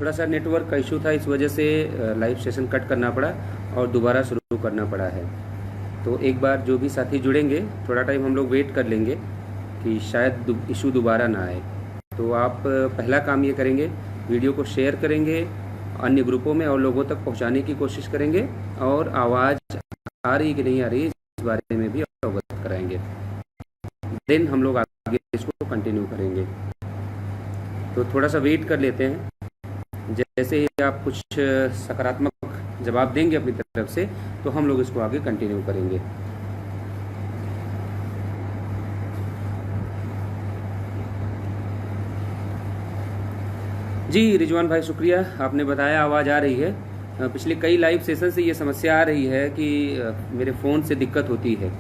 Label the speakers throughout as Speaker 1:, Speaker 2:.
Speaker 1: थोड़ा सा नेटवर्क का इशू था, इस वजह से लाइव सेशन कट करना पड़ा और दोबारा शुरू करना पड़ा है। तो एक बार जो भी साथी जुड़ेंगे, थोड़ा टाइम हम लोग वेट कर लेंगे कि शायद इशू दोबारा ना आए। तो आप पहला काम ये करेंगे, वीडियो को शेयर करेंगे अन्य ग्रुपों में और लोगों तक पहुंचाने की कोशिश करेंगे, और आवाज़ आ रही कि नहीं आ रही इस बारे में भी अवगत कराएंगे। देन हम लोग आगे इसको कंटिन्यू करेंगे। तो थोड़ा सा वेट कर लेते हैं, जैसे ही आप कुछ सकारात्मक जवाब देंगे अपनी तरफ से तो हम लोग इसको आगे कंटिन्यू करेंगे। जी रिजवान भाई शुक्रिया, आपने बताया आवाज़ आ रही है। पिछले कई लाइव सेशन से ये समस्या आ रही है कि मेरे फ़ोन से दिक्कत होती है।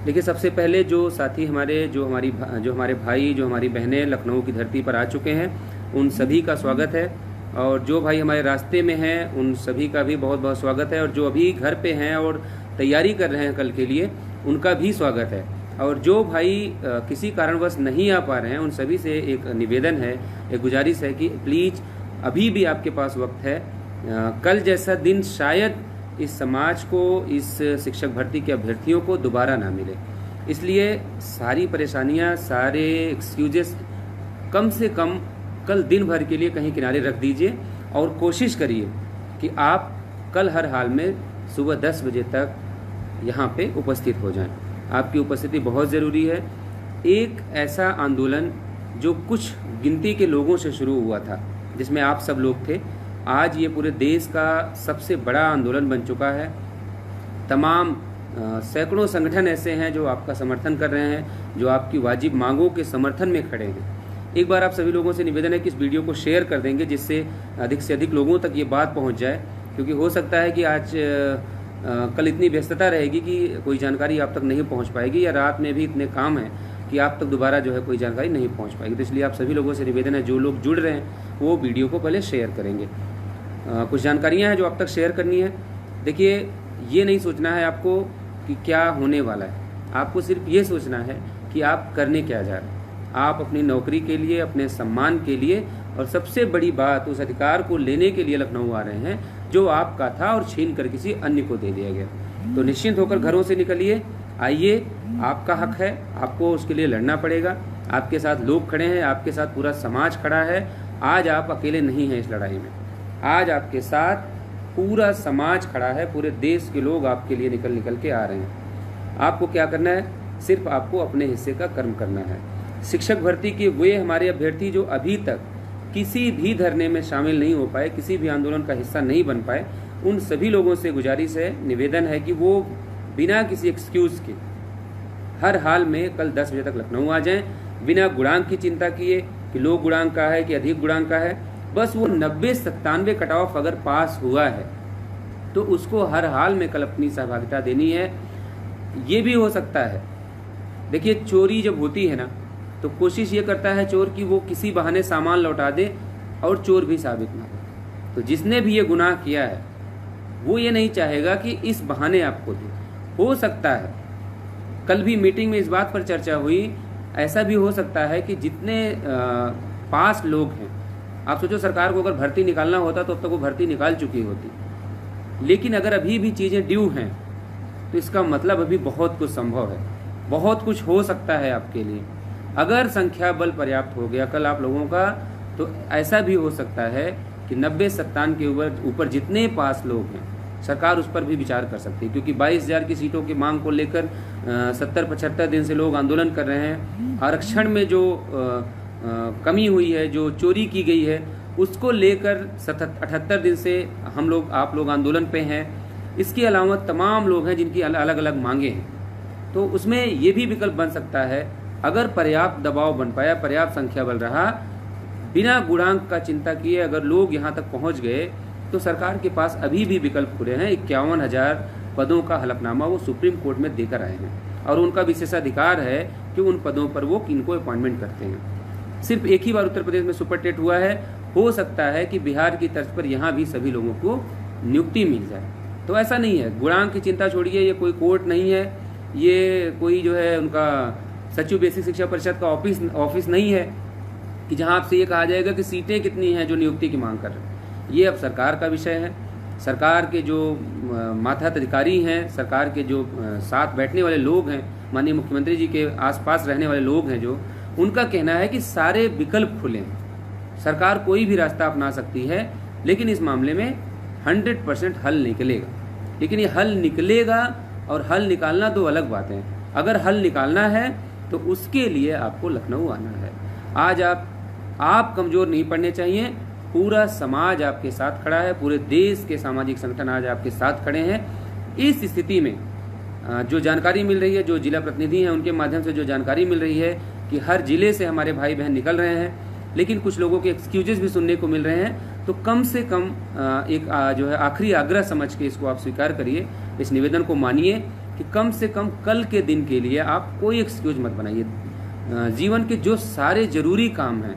Speaker 1: देखिए, सबसे पहले जो साथी हमारे जो हमारे भाई, जो हमारी बहनें लखनऊ की धरती पर आ चुके हैं, उन सभी का स्वागत है। और जो भाई हमारे रास्ते में हैं उन सभी का भी बहुत बहुत स्वागत है। और जो अभी घर पे हैं और तैयारी कर रहे हैं कल के लिए, उनका भी स्वागत है। और जो भाई किसी कारणवश नहीं आ पा रहे हैं, उन सभी से एक निवेदन है, एक गुजारिश है कि प्लीज़ अभी भी आपके पास वक्त है। कल जैसा दिन शायद इस समाज को, इस शिक्षक भर्ती के अभ्यर्थियों को दोबारा ना मिले। इसलिए सारी परेशानियां, सारे एक्सक्यूजेस कम से कम कल दिन भर के लिए कहीं किनारे रख दीजिए और कोशिश करिए कि आप कल हर हाल में सुबह 10 बजे तक यहाँ पे उपस्थित हो जाएं। आपकी उपस्थिति बहुत ज़रूरी है। एक ऐसा आंदोलन जो कुछ गिनती के लोगों से शुरू हुआ था, जिसमें आप सब लोग थे, आज ये पूरे देश का सबसे बड़ा आंदोलन बन चुका है। तमाम सैकड़ों संगठन ऐसे हैं जो आपका समर्थन कर रहे हैं, जो आपकी वाजिब मांगों के समर्थन में खड़े हैं। एक बार आप सभी लोगों से निवेदन है कि इस वीडियो को शेयर कर देंगे, जिससे अधिक से अधिक लोगों तक ये बात पहुंच जाए। क्योंकि हो सकता है कि आज कल इतनी व्यस्तता रहेगी कि कोई जानकारी आप तक नहीं पहुंच पाएगी, या रात में भी इतने काम हैं कि आप तक दोबारा जो है कोई जानकारी नहीं पहुंच पाएगी। तो इसलिए आप सभी लोगों से निवेदन है, जो लोग जुड़ रहे हैं वो वीडियो को पहले शेयर करेंगे। कुछ जानकारियाँ हैं जो आप तक शेयर करनी है। देखिए, ये नहीं सोचना है आपको कि क्या होने वाला है, आपको सिर्फ ये सोचना है कि आप करने क्या जा रहे हैं। आप अपनी नौकरी के लिए, अपने सम्मान के लिए, और सबसे बड़ी बात उस अधिकार को लेने के लिए लखनऊ आ रहे हैं जो आपका था और छीन कर किसी अन्य को दे दिया गया। तो निश्चिंत होकर घरों से निकलिए, आइए, आपका हक है, आपको उसके लिए लड़ना पड़ेगा। आपके साथ लोग खड़े हैं, आपके साथ पूरा समाज खड़ा है। आज आप अकेले नहीं हैं इस लड़ाई में, आज आपके साथ पूरा समाज खड़ा है, पूरे देश के लोग आपके लिए निकल के आ रहे हैं। आपको क्या करना है? सिर्फ आपको अपने हिस्से का कर्म करना है। शिक्षक भर्ती के वे हमारे अभ्यर्थी जो अभी तक किसी भी धरने में शामिल नहीं हो पाए, किसी भी आंदोलन का हिस्सा नहीं बन पाए, उन सभी लोगों से गुजारिश है, निवेदन है कि वो बिना किसी एक्सक्यूज़ के हर हाल में कल 10 बजे तक लखनऊ आ जाएं, बिना गुणांक की चिंता किए कि लो गुणांक का है कि अधिक गुणांक का है। बस वो 90-97 कट ऑफ अगर पास हुआ है तो उसको हर हाल में कल अपनी सहभागिता देनी है। ये भी हो सकता है, देखिए, चोरी जब होती है ना, तो कोशिश ये करता है चोर कि वो किसी बहाने सामान लौटा दे और चोर भी साबित ना हो। तो जिसने भी ये गुनाह किया है वो ये नहीं चाहेगा कि इस बहाने आपको दे। हो सकता है, कल भी मीटिंग में इस बात पर चर्चा हुई, ऐसा भी हो सकता है कि जितने पास लोग हैं, आप सोचो सरकार को अगर भर्ती निकालना होता तो अब तक वो भर्ती निकाल चुकी होती। लेकिन अगर अभी भी चीज़ें ड्यू हैं तो इसका मतलब अभी बहुत कुछ संभव है, बहुत कुछ हो सकता है आपके लिए। अगर संख्या बल पर्याप्त हो गया कल आप लोगों का, तो ऐसा भी हो सकता है कि 90-97 के ऊपर जितने पास लोग हैं, सरकार उस पर भी विचार कर सकती है। क्योंकि 22,000 की सीटों की मांग को लेकर 70-75 दिन से लोग आंदोलन कर रहे हैं। आरक्षण में जो कमी हुई है, जो चोरी की गई है, उसको लेकर 78 दिन से आप लोग आंदोलन पे हैं। इसके अलावा तमाम लोग हैं जिनकी अलग अलग मांगे हैं। तो उसमें ये भी विकल्प बन सकता है, अगर पर्याप्त दबाव बन पाया, पर्याप्त संख्या बल रहा, बिना गुणांक का चिंता किए अगर लोग यहाँ तक पहुँच गए, तो सरकार के पास अभी भी विकल्प खुले हैं। 51,000 पदों का हलफनामा वो सुप्रीम कोर्ट में देकर आए हैं और उनका विशेषाधिकार है कि उन पदों पर वो किनको अपॉइंटमेंट करते हैं। सिर्फ एक ही बार उत्तर प्रदेश में सुपर टेट हुआ है, हो सकता है कि बिहार की तर्ज पर यहाँ भी सभी लोगों को नियुक्ति मिल जाए। तो ऐसा नहीं है, गुणांक की चिंता छोड़िए, ये कोई कोर्ट नहीं है, ये कोई जो है उनका सचिव बेसिक शिक्षा परिषद का ऑफिस नहीं है। कि जहां आपसे ये कहा जाएगा कि सीटें कितनी हैं जो नियुक्ति की मांग कर रहे हैं। ये अब सरकार का विषय है। सरकार के जो मातहत अधिकारी हैं, सरकार के जो साथ बैठने वाले लोग हैं, माननीय मुख्यमंत्री जी के आसपास रहने वाले लोग हैं, जो उनका कहना है कि सारे विकल्प खुले हैं, सरकार कोई भी रास्ता अपना सकती है, लेकिन इस मामले में 100% हल निकलेगा। लेकिन ये हल निकलेगा और हल निकालना दो अलग बातें हैं। अगर हल निकालना है तो उसके लिए आपको लखनऊ आना है। आज आप कमज़ोर नहीं पड़ने चाहिए। पूरा समाज आपके साथ खड़ा है, पूरे देश के सामाजिक संगठन आज आपके साथ खड़े हैं। इस स्थिति में जो जानकारी मिल रही है, जो जिला प्रतिनिधि हैं उनके माध्यम से जो जानकारी मिल रही है कि हर जिले से हमारे भाई बहन निकल रहे हैं, लेकिन कुछ लोगों के एक्सक्यूजेस भी सुनने को मिल रहे हैं। तो कम से कम एक जो है आखिरी आग्रह समझ के इसको आप स्वीकार करिए, इस निवेदन को मानिए कि कम से कम कल के दिन के लिए आप कोई एक्सक्यूज मत बनाइए। जीवन के जो सारे जरूरी काम हैं,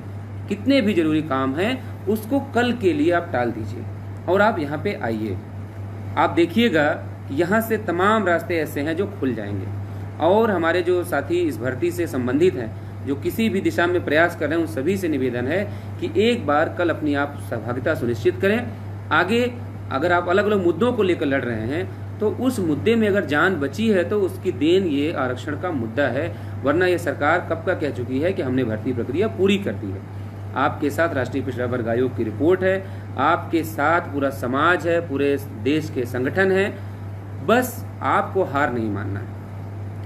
Speaker 1: कितने भी जरूरी काम हैं, उसको कल के लिए आप टाल दीजिए और आप यहाँ पे आइए। आप देखिएगा कि यहाँ से तमाम रास्ते ऐसे हैं जो खुल जाएंगे। और हमारे जो साथी इस भर्ती से संबंधित हैं, जो किसी भी दिशा में प्रयास कर रहे हैं, उन सभी से निवेदन है कि एक बार कल अपनी आप सहभागिता सुनिश्चित करें। आगे अगर आप अलग अलग मुद्दों को लेकर लड़ रहे हैं तो उस मुद्दे में अगर जान बची है तो उसकी देन ये आरक्षण का मुद्दा है, वरना ये सरकार कब का कह चुकी है कि हमने भर्ती प्रक्रिया पूरी कर दी है। आपके साथ राष्ट्रीय पिछड़ा वर्ग आयोग की रिपोर्ट है, आपके साथ पूरा समाज है, पूरे देश के संगठन हैं। बस आपको हार नहीं मानना है।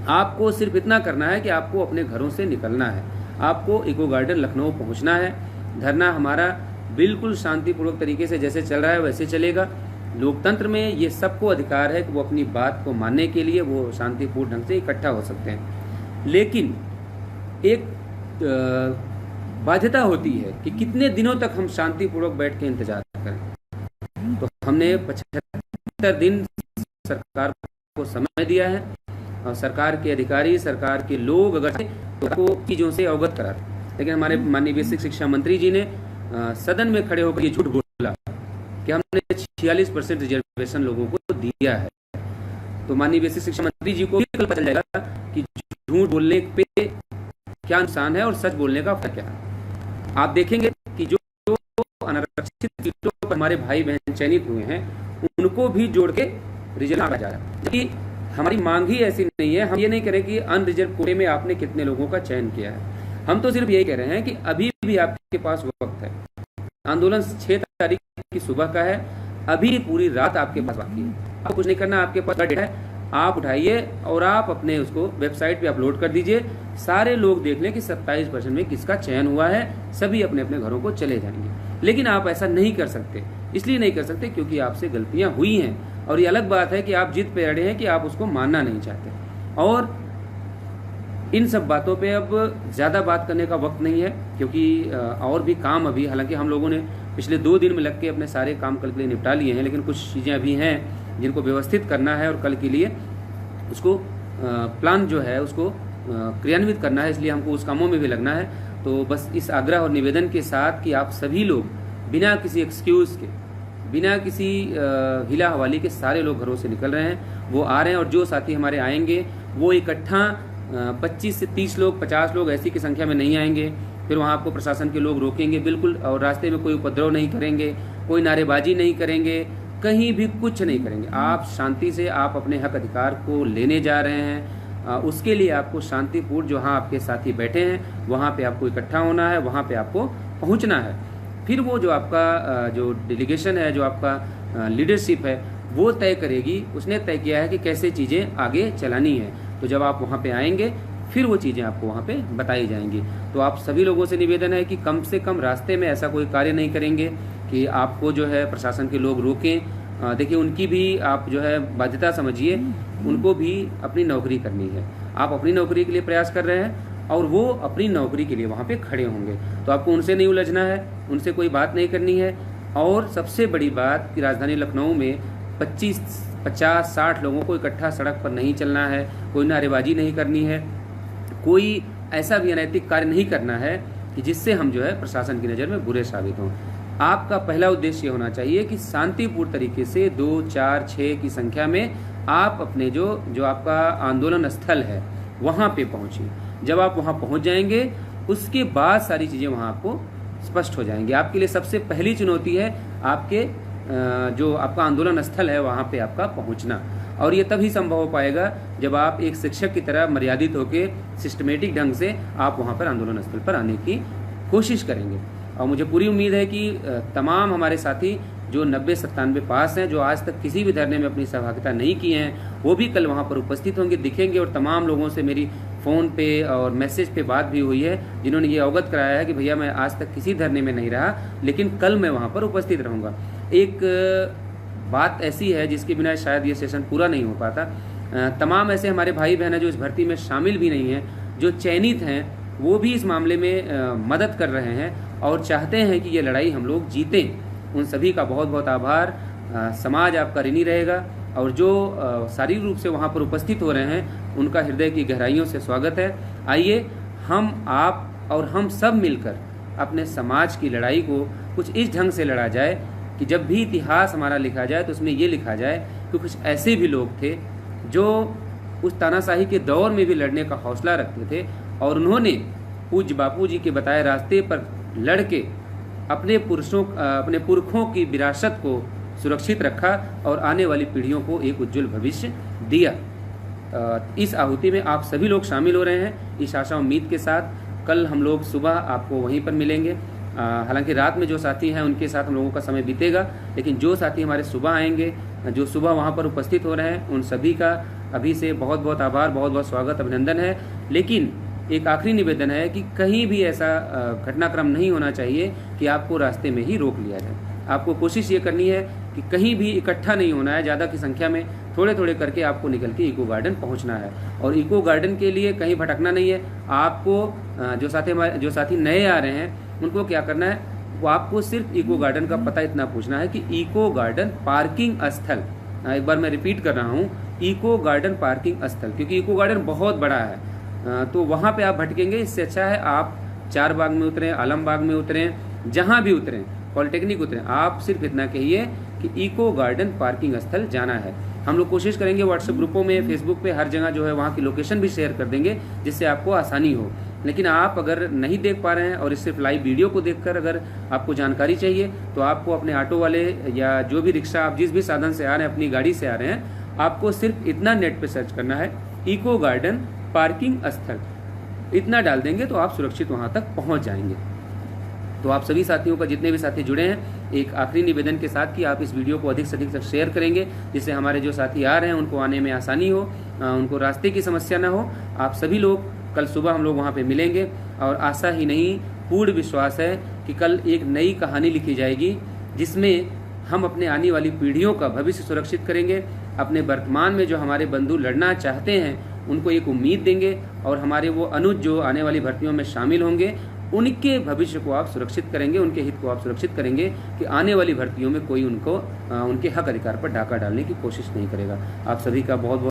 Speaker 1: आपको सिर्फ इतना करना है कि आपको अपने घरों से निकलना है, आपको इको गार्डन लखनऊ पहुंचना है। धरना हमारा बिल्कुल शांतिपूर्वक तरीके से जैसे चल रहा है वैसे चलेगा। लोकतंत्र में ये सबको अधिकार है कि वो अपनी बात को मानने के लिए वो शांतिपूर्ण ढंग से इकट्ठा हो सकते हैं, लेकिन एक बाध्यता होती है कि कितने दिनों तक हम शांतिपूर्वक बैठ के इंतजार करें। तो हमने 75 दिन सरकार को समय दिया है और सरकार के अधिकारी, सरकार के लोग अगर तो चीजों से अवगत कराते, लेकिन हमारे माननीय बेसिक शिक्षा मंत्री जी ने सदन में खड़े होकर ये झूठ बोला कि हमने 46% रिजर्वेशन लोगों को दिया है। तो माननीय बेसिक शिक्षा मंत्री जी को भी कल पता चल जाएगा कि झूठ बोलने पे क्या नुकसान है और सच बोलने का फर्क क्या है। आप देखेंगे कि जो अनारक्षित सीटों पर हमारे भाई बहन चयनित हुए हैं उनको भी जोड़ के रिजर्व किया जा रहा है, जबकि हमारी मांग ही ऐसी नहीं है। हम ये नहीं करें कि अनरिजर्व कोटे में आपने कितने लोगों का चयन किया है। हम तो सिर्फ यही कह रहे हैं कि अभी भी आपके पास वक्त है। आंदोलन 6 तारीख की सुबह का है, अभी पूरी रात आपके पास बाकी है। आपको कुछ नहीं करना, आपके पास डेटा है, आप उठाइए और आप अपने उसको वेबसाइट पे अपलोड कर दीजिए। सारे लोग देख लें कि 27% में किसका चयन हुआ है, सभी अपने अपने घरों को चले जाएंगे। लेकिन आप ऐसा नहीं कर सकते, इसलिए नहीं कर सकते क्योंकि आपसे गलतियां हुई हैं। और ये अलग बात है कि आप जिद पे अड़े हैं कि आप उसको मानना नहीं चाहते। और इन सब बातों पे अब ज़्यादा बात करने का वक्त नहीं है, क्योंकि और भी काम अभी, हालांकि हम लोगों ने पिछले 2 दिन में लग के अपने सारे काम कल के लिए निपटा लिए हैं, लेकिन कुछ चीज़ें अभी हैं जिनको व्यवस्थित करना है और कल के लिए उसको प्लान जो है उसको क्रियान्वित करना है, इसलिए हमको उस कामों में भी लगना है। तो बस इस आग्रह और निवेदन के साथ कि आप सभी लोग बिना किसी एक्सक्यूज़ के, बिना किसी हिला हवाली के सारे लोग घरों से निकल रहे हैं, वो आ रहे हैं। और जो साथी हमारे आएंगे वो इकट्ठा 25 से 30 लोग, 50 लोग ऐसी की संख्या में नहीं आएंगे। फिर वहाँ आपको प्रशासन के लोग रोकेंगे बिल्कुल, और रास्ते में कोई उपद्रव नहीं करेंगे, कोई नारेबाजी नहीं करेंगे, कहीं भी कुछ नहीं करेंगे। आप शांति से आप अपने हक अधिकार को लेने जा रहे हैं। उसके लिए आपको शांतिपूर्ण जहाँ आपके साथी बैठे हैं वहाँ पे आपको इकट्ठा होना है, वहाँ पे आपको पहुँचना है। फिर वो जो आपका जो डेलीगेशन है, जो आपका लीडरशिप है, वो तय करेगी, उसने तय किया है कि कैसे चीज़ें आगे चलानी है। तो जब आप वहाँ पे आएंगे फिर वो चीज़ें आपको वहाँ पे बताई जाएंगी। तो आप सभी लोगों से निवेदन है कि कम से कम रास्ते में ऐसा कोई कार्य नहीं करेंगे कि आपको जो है प्रशासन के लोग रोकें। देखिए, उनकी भी आप जो है बाध्यता समझिए, उनको भी अपनी नौकरी करनी है। आप अपनी नौकरी के लिए प्रयास कर रहे हैं और वो अपनी नौकरी के लिए वहाँ पे खड़े होंगे, तो आपको उनसे नहीं उलझना है, उनसे कोई बात नहीं करनी है। और सबसे बड़ी बात कि राजधानी लखनऊ में 25, 50, 60 लोगों को इकट्ठा सड़क पर नहीं चलना है, कोई नारेबाजी नहीं करनी है, कोई ऐसा भी अनैतिक कार्य नहीं करना है कि जिससे हम जो है प्रशासन की नज़र में बुरे साबित हों। आपका पहला उद्देश्य ये होना चाहिए कि शांतिपूर्ण तरीके से 2, 4, 6 की संख्या में आप अपने जो आपका आंदोलन स्थल है वहाँ पे पहुँचिए। जब आप वहाँ पहुँच जाएंगे उसके बाद सारी चीज़ें वहाँ आपको स्पष्ट हो जाएंगी। आपके लिए सबसे पहली चुनौती है आपके जो आपका आंदोलन स्थल है वहाँ पे आपका पहुँचना, और ये तभी संभव हो पाएगा जब आप एक शिक्षक की तरह मर्यादित होकर सिस्टमेटिक ढंग से आप वहाँ पर आंदोलन स्थल पर आने की कोशिश करेंगे। और मुझे पूरी उम्मीद है कि तमाम हमारे साथी जो 90-97 पास हैं, जो आज तक किसी भी धरने में अपनी सहभागिता नहीं किए हैं, वो भी कल वहाँ पर उपस्थित होंगे, दिखेंगे। और तमाम लोगों से मेरी फ़ोन पे और मैसेज पे बात भी हुई है जिन्होंने ये अवगत कराया है कि भैया मैं आज तक किसी धरने में नहीं रहा, लेकिन कल मैं वहाँ पर उपस्थित रहूँगा। एक बात ऐसी है जिसके बिना शायद ये सेशन पूरा नहीं हो पाता। तमाम ऐसे हमारे भाई बहन हैं जो इस भर्ती में शामिल भी नहीं हैं, जो चयनित हैं, वो भी इस मामले में मदद कर रहे हैं और चाहते हैं कि ये लड़ाई हम लोग जीतें। उन सभी का बहुत बहुत आभार। समाज आपका ऋणी रहेगा, और जो शारीरिक रूप से वहाँ पर उपस्थित हो रहे हैं उनका हृदय की गहराइयों से स्वागत है। आइए हम, आप और हम सब मिलकर अपने समाज की लड़ाई को कुछ इस ढंग से लड़ा जाए कि जब भी इतिहास हमारा लिखा जाए तो उसमें ये लिखा जाए कि कुछ ऐसे भी लोग थे जो उस तानाशाही के दौर में भी लड़ने का हौसला रखते थे, और उन्होंने पूज्य बापू जी के बताए रास्ते पर लड़ के अपने पुरखों की विरासत को सुरक्षित रखा और आने वाली पीढ़ियों को एक उज्जवल भविष्य दिया। इस आहुति में आप सभी लोग शामिल हो रहे हैं, इस आशा उम्मीद के साथ कल हम लोग सुबह आपको वहीं पर मिलेंगे। हालांकि रात में जो साथी हैं उनके साथ हम लोगों का समय बीतेगा, लेकिन जो साथी हमारे सुबह आएंगे, जो सुबह वहाँ पर उपस्थित हो रहे हैं, उन सभी का अभी से बहुत बहुत आभार, बहुत बहुत स्वागत, अभिनंदन है। लेकिन एक आखिरी निवेदन है कि कहीं भी ऐसा घटनाक्रम नहीं होना चाहिए कि आपको रास्ते में ही रोक लिया जाए। आपको कोशिश ये करनी है कि कहीं भी इकट्ठा नहीं होना है, ज़्यादा की संख्या में थोड़े थोड़े करके आपको निकल के इको गार्डन पहुंचना है। और इको गार्डन के लिए कहीं भटकना नहीं है। आपको जो साथी नए आ रहे हैं उनको क्या करना है, वो आपको सिर्फ इको गार्डन का पता इतना पूछना है कि इको गार्डन पार्किंग स्थल, एक बार मैं रिपीट कर रहा हूँ, इको गार्डन पार्किंग स्थल, क्योंकि इको गार्डन बहुत बड़ा है तो वहाँ पे आप भटकेंगे। इससे अच्छा है आप चार बाग में उतरें, आलम बाग में उतरें, जहाँ भी उतरें, पॉलिटेक्निक उतरें, आप सिर्फ इतना कहिए कि इको गार्डन पार्किंग स्थल जाना है। हम लोग कोशिश करेंगे व्हाट्सएप ग्रुपों में, फेसबुक पे हर जगह जो है वहाँ की लोकेशन भी शेयर कर देंगे जिससे आपको आसानी हो। लेकिन आप अगर नहीं देख पा रहे हैं और सिर्फ लाइव वीडियो को देखकर अगर आपको जानकारी चाहिए तो आपको अपने ऑटो वाले या जो भी रिक्शा, आप जिस भी साधन से आ रहे हैं, अपनी गाड़ी से आ रहे हैं, आपको सिर्फ इतना नेट पे सर्च करना है इको गार्डन पार्किंग स्थल, इतना डाल देंगे तो आप सुरक्षित वहां तक पहुंच जाएंगे। तो आप सभी साथियों का, जितने भी साथी जुड़े हैं, एक आखिरी निवेदन के साथ कि आप इस वीडियो को अधिक से अधिक तक शेयर करेंगे जिससे हमारे जो साथी आ रहे हैं उनको आने में आसानी हो, उनको रास्ते की समस्या ना हो। आप सभी लोग कल सुबह हम लोग वहाँ पे मिलेंगे और आशा ही नहीं, पूर्ण विश्वास है कि कल एक नई कहानी लिखी जाएगी जिसमें हम अपने आने वाली पीढ़ियों का भविष्य सुरक्षित करेंगे, अपने वर्तमान में जो हमारे बंधु लड़ना चाहते हैं उनको एक उम्मीद देंगे, और हमारे वो अनुज जो आने वाली भर्तियों में शामिल होंगे उनके भविष्य को आप सुरक्षित करेंगे, उनके हित को आप सुरक्षित करेंगे कि आने वाली भर्तियों में कोई उनको उनके हक अधिकार पर डाका डालने की कोशिश नहीं करेगा। आप सभी का बहुत बहुत